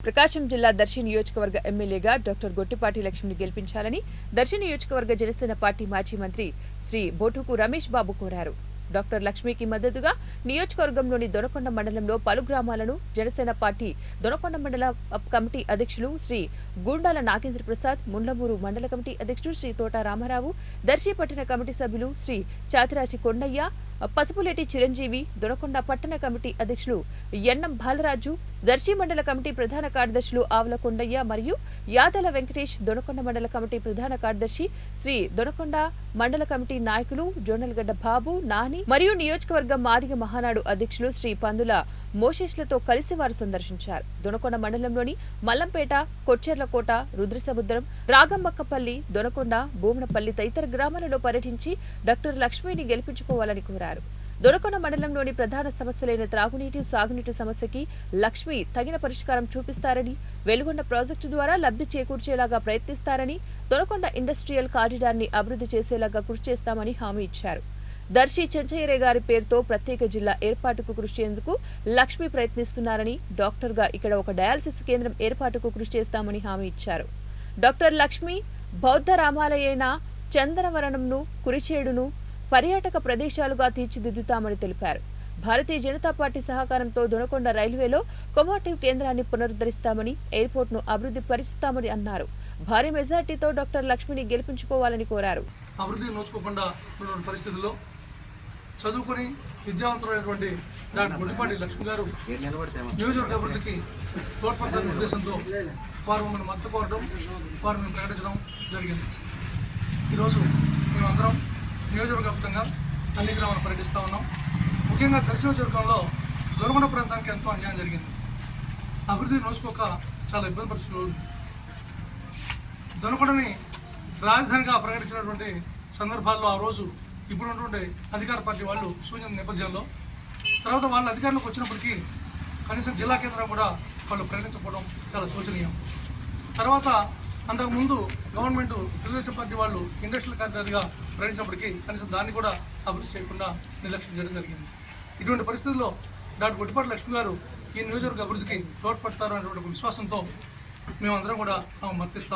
ప్రకాశం జిల్లా దర్శి నియోజకవర్గ ఎమ్మెల్యేగా డాక్టర్ గొట్టిపాటి లక్ష్మిని గెలిపించాలని దర్శి నియోజకవర్గ జనసేన పార్టీ మాజీ మంత్రి శ్రీ బోటుకు రమేష్ బాబు కోరారు. డాక్టర్ లక్ష్మికి మద్దతుగా నియోజకవర్గంలోని దొనకొండ మండలంలో పలు గ్రామాలను జనసేన పార్టీ దొనకొండ మండల కమిటీ అధ్యక్షులు శ్రీ గుండాల నాగేంద్ర ప్రసాద్, ముండ్లమూరు మండల కమిటీ అధ్యక్షుడు శ్రీ తోట రామారావు, దర్శి పట్టణ కమిటీ సభ్యులు శ్రీ చాతిరాశి కొండయ్య, పసుపులేటి చిరంజీవి, దొనకొండ పట్టణ కమిటీ అధ్యక్షులు ఎన్నం బాలరాజు, దర్శి మండల కమిటీ ప్రధాన కార్యదర్శులు ఆవుల కొండయ్య మరియు యాదల వెంకటేష్, దొనకొండ మండల కమిటీ ప్రధాన కార్యదర్శి శ్రీ దొనకొండ మండల కమిటీ నాయకులు జోనల్గడ్డ బాబు, నాని మరియు నియోజకవర్గ మాదిగ మహానాడు అధ్యక్షులు శ్రీ పందుల మోషేష్లతో కలిసి వారు సందర్శించారు. దొనకొండ మండలంలోని మల్లంపేట, కొచ్చెర్లకోట, రుద్రసముద్రం, రాగమ్మక్కపల్లి, దొనకొండ, భూమనపల్లి తదితర గ్రామాలలో పర్యటించి డాక్టర్ లక్ష్మిని గెలిపించుకోవాలని కోరారు. దొనకొండ మండలంలోని ప్రధాన సమస్యలైన త్రాగునీటి, సాగునీటి సమస్యకి లక్ష్మి తగిన పరిష్కారం చూపిస్తారని, వెలుగొండ ప్రాజెక్టు ద్వారా లబ్ధి చేకూర్చేలాగా ప్రయత్నిస్తారని, దొనకొండ ఇండస్ట్రియల్ కారిడార్ ని అభివృద్ధి చేసేలాగా కృషి చేస్తామని హామీ ఇచ్చారు. దర్శి చెంచయ్య గారి పేరుతో ప్రత్యేక జిల్లా ఏర్పాటుకు కృషి చేసేందుకు లక్ష్మి ప్రయత్నిస్తున్నారని, డాక్టర్గా ఇక్కడ ఒక డయాలసిస్ కేంద్రం ఏర్పాటుకు కృషి చేస్తామని హామీ ఇచ్చారు. డాక్టర్ లక్ష్మి బౌద్ధ రామాలయైన చందనవరణంను, కురిచేడును పర్యాటక ప్రదేశాలుగా తీర్చిదిద్దుతామని తెలిపారు. భారతీయ జనతా పార్టీ సహకారంతో దొనకొండ రైల్వేలో కొమాటివ్ కేంద్రాన్ని పునరుద్ధరిస్తామని, ఎయిర్పోర్ట్ ను అభివృద్ధి పరిస్తామని అన్నారు. భారీ మెజార్టీతో డాక్టర్ లక్ష్మిని గెలిపించుకోవాలని కోరారు. అభివృద్ధి నోచుకోకుండా ఉన్న పరిస్థితుల్లో చదువుకుని విద్యావంతులైనటువంటి డాక్టర్ గొట్టిపాటి లక్ష్మి గారు నియోజకవర్గ అభివృద్ధికి తోడ్పడతారనే ఉద్దేశంతో వారు మమ్మల్ని మద్దతు కోరడం, వారు మేము ప్రకటించడం జరిగింది. ఈరోజు మేమందరం నియోజకవర్గ వ్యాప్తంగా అన్ని గ్రామాలు పర్యటిస్తూ ఉన్నాం. ముఖ్యంగా దర్శి నియోజకవర్గంలో దొనకొండ ప్రాంతానికి ఎంతో అన్యాయం జరిగింది. అభివృద్ధి నోచుకోక చాలా ఇబ్బంది పరిస్థితులు. దొనకొండని రాజధానిగా ప్రకటించినటువంటి సందర్భాల్లో ఆ రోజు ఇప్పుడు ఉన్నటువంటి అధికార పార్టీ వాళ్ళు శూన్యం నేపథ్యంలో తర్వాత వాళ్ళ అధికారంలోకి వచ్చినప్పటికీ కనీసం జిల్లా కేంద్రం కూడా వాళ్ళు ప్రకటించకపోవడం చాలా శోచనీయం. తర్వాత అంతకుముందు గవర్నమెంట్ తెలుగుదేశం పార్టీ వాళ్ళు ఇండస్ట్రియల్ కారిడార్గా ప్రకటించినప్పటికీ కనీసం దాన్ని కూడా అభివృద్ధి చేయకుండా నిర్లక్ష్యం చేయడం జరిగింది. ఇటువంటి పరిస్థితుల్లో డాక్టర్ గొట్టిపాటి లక్ష్మి గారు ఈ నియోజకవర్గ అభివృద్ధికి తోడ్పడతారు అనేటువంటి విశ్వాసంతో మేమందరం కూడా మద్దతిస్తాం.